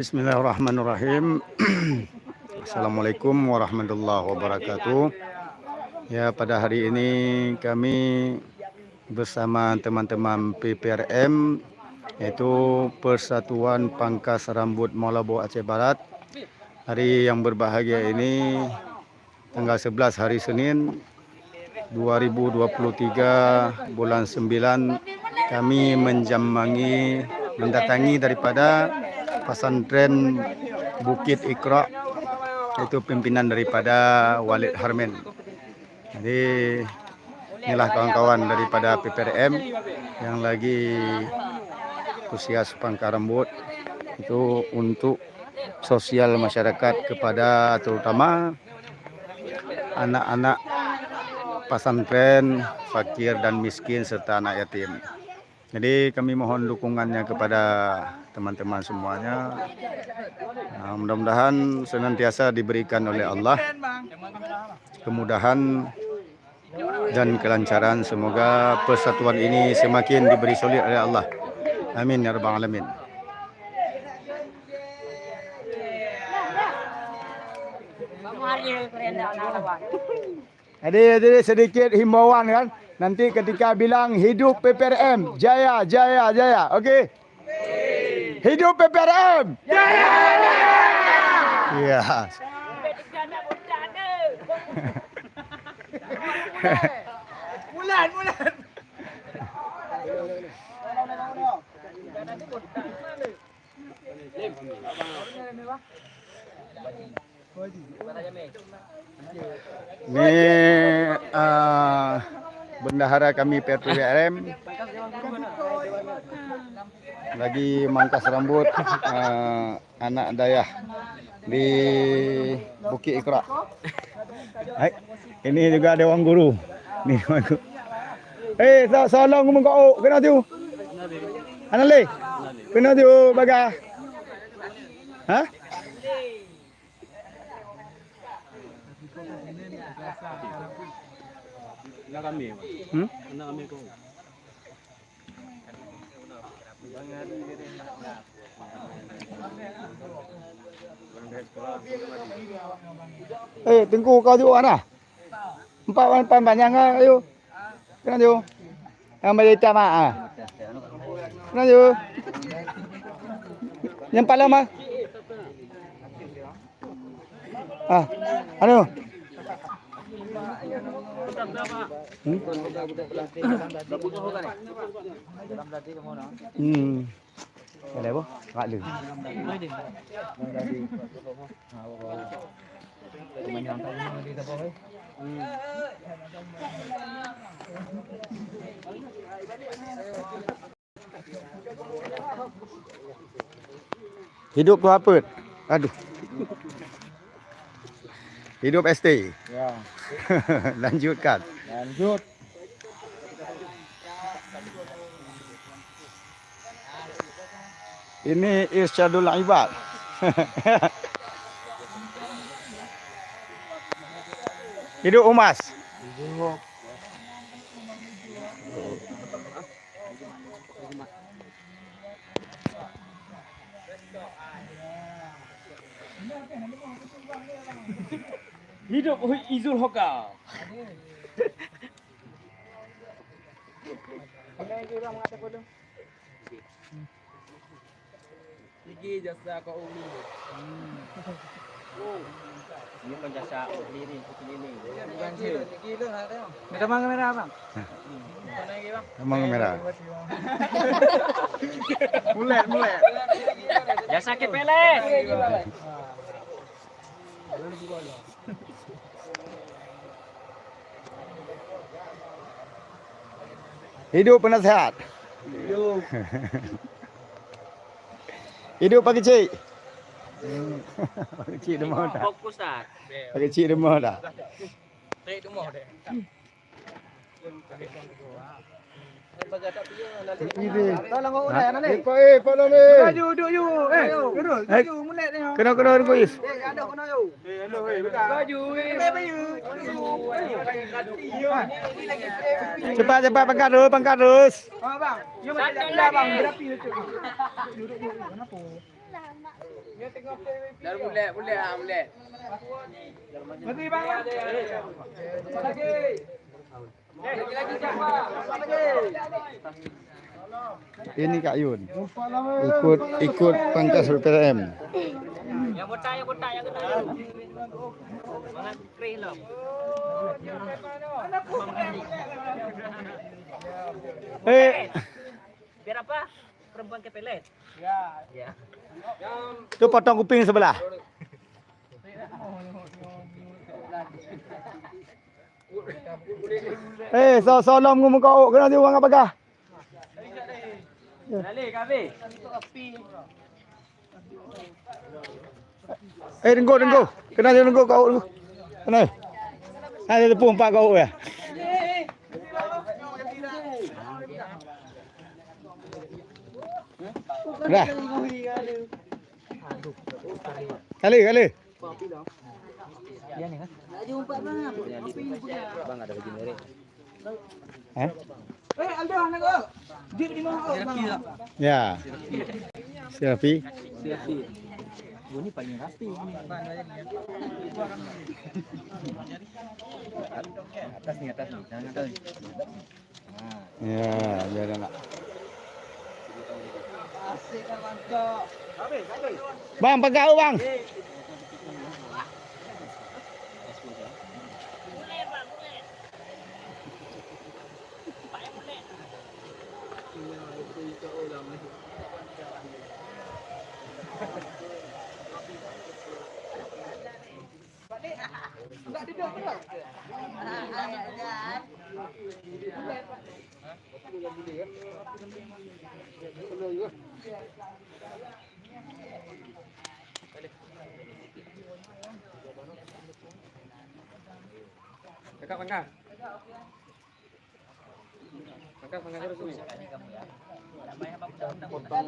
Bismillahirrahmanirrahim. Assalamualaikum warahmatullahi wabarakatuh. Ya, pada hari ini kami bersama teman-teman PPRM, yaitu Persatuan Pangkas Rambut Malabo Aceh Barat. Hari yang berbahagia ini tanggal 11 hari Senin 2023 bulan 9, kami mendatangi daripada pesantren Bukit Iqra, itu pimpinan daripada Walid Harmin. Jadi inilah kawan-kawan daripada PPRM yang lagi antusias pangkas rambut itu untuk sosial masyarakat kepada terutama anak-anak pesantren, fakir dan miskin serta anak yatim. Jadi kami mohon dukungannya kepada teman-teman semuanya. Mudah-mudahan senantiasa diberikan oleh Allah kemudahan dan kelancaran. Semoga persatuan ini semakin diberi solid oleh Allah. Amin ya rabbal alamin. Jadi sedikit himbauan kan. Nanti ketika bilang hidup PPRM, jaya, jaya, jaya. Okey? Hidup PPRM! Jaya, jaya! Ya. Mulan. Ini bendahara kami PPRM lagi mangkas rambut anak dayah di Bukit Iqra. Hai, ini juga ada orang guru. Ni orang guru. Salam ngomong kau, kena tu. Anale. Kena tu baga. Ha? Nak kami. Nak kami kau. Tengku kau tu mana? Empat panjang ayo. Kena tu. Yang macam mana? Kena tu. Yang paling mah? Anu. Ada apa? Kak lu. Hidup tu apa? Aduh. Hidup ST. Ya. Lanjutkan. Lanjut. Ini irsyadul ibad. Hidup Umas. Hidup. Hidup Izul Hoka. Tinggi jasa kau uli. Ini penjasa uli ni, ini. Tinggi lu ada. Kamera kamera bang. Mana lagi bang? Kamera. Mulai. Jasa kepele. Hidup penasehat. Hidup. Hidup Pak Kecik. Pak Kecik demam dah. Fokus dah. Pak Kecik demam dah. Tarik demam dah. Tolong kau udah nanti. Follow me. Maju duduk you. Maju mulai tengok. Kena kuis. Ada kena you. Maju. Cepat pangkat terus. Bang. You macam dah bang. Berapi tu. Duduk kenapa? Dah boleh boleh. Mesti bang. Lagi. Lagi siapa? Ini Kak Yun. Ikut pangkas PPRM. Yang botak yang kena. Mana kering loh. Biar apa? Perempuan kepelet. Ya. Tu potong kuping sebelah. Solom ngomong kau kena dia orang apa kah? Lali kabe. Dengko. Kena dia dengko kau. Kena. Ada tepung empat kau ya. Dah. Kali. Dia ni kan? Nak jumpa bang. Bang ada baju merah. Aldo nak go. Dia di mana? Ya. Selfie. Bunyi paling rapi. Atas nih. Jangan atas. Ya, biar nak. Bang, pegau bang. Pangkat. Terus ni. Potong